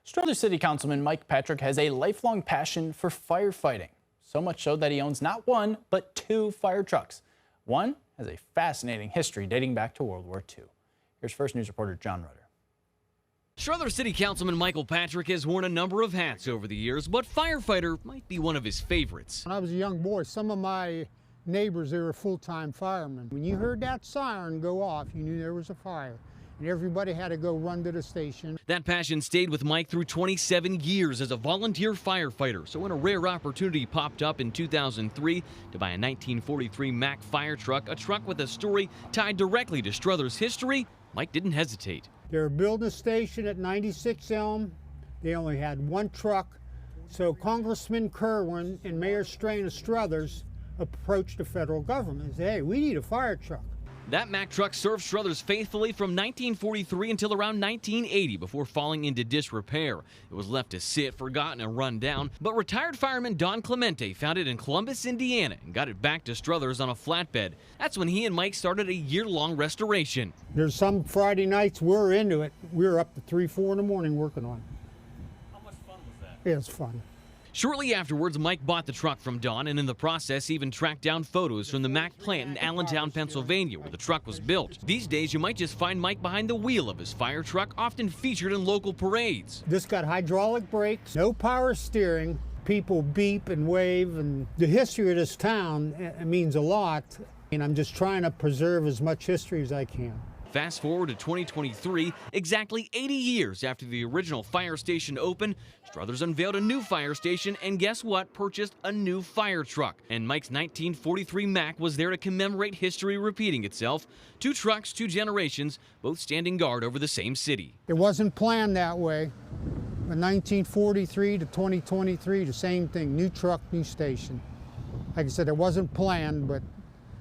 Struthers City Councilman Mike Patrick has a lifelong passion for firefighting. So much so that he owns not one, but two fire trucks. One has a fascinating history dating back to World War II. Here's First News reporter John Rudder. Struthers City Councilman Michael Patrick has worn a number of hats over the years, but firefighter might be one of his favorites. When I was a young boy, some of my neighbors, they were full-time firemen. When you heard that siren go off, you knew there was a fire. And everybody had to go run to the station. That passion stayed with Mike through 27 years as a volunteer firefighter. So when a rare opportunity popped up in 2003 to buy a 1943 Mack fire truck, a truck with a story tied directly to Struthers history, Mike didn't hesitate. They were building a station at 96 Elm. They only had one truck. So Congressman Kerwin and Mayor Strain of Struthers approached the federal government and said, hey, we need a fire truck. That Mack truck served Struthers faithfully from 1943 until around 1980 before falling into disrepair. It was left to sit, forgotten, and run down, but retired fireman Don Clemente found it in Columbus, Indiana, and got it back to Struthers on a flatbed. That's when he and Mike started a year-long restoration. There's some Friday nights we're into it. We were up to 3, 4 in the morning working on it. How much fun was that? It was fun. Shortly afterwards, Mike bought the truck from Don and in the process even tracked down photos from the Mack plant in Allentown, Pennsylvania, where the truck was built. These days, you might just find Mike behind the wheel of his fire truck, often featured in local parades. This got hydraulic brakes, no power steering. People beep and wave, and the history of this town, it means a lot. And I'm just trying to preserve as much history as I can. Fast forward to 2023, exactly 80 years after the original fire station opened, Struthers unveiled a new fire station and guess what? Purchased a new fire truck. And Mike's 1943 Mack was there to commemorate history repeating itself. Two trucks, two generations, both standing guard over the same city. It wasn't planned that way. From 1943 to 2023, the same thing, new truck, new station. Like I said, it wasn't planned, but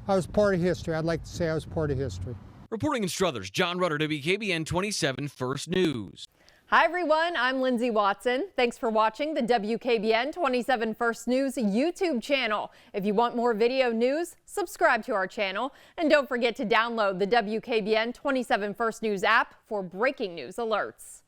I was part of history. I'd like to say I was part of history. Reporting in Struthers, John Rudder, WKBN 27 First News. Hi everyone, I'm Lindsay Watson. Thanks for watching the WKBN 27 First News YouTube channel. If you want more video news, subscribe to our channel. And don't forget to download the WKBN 27 First News app for breaking news alerts.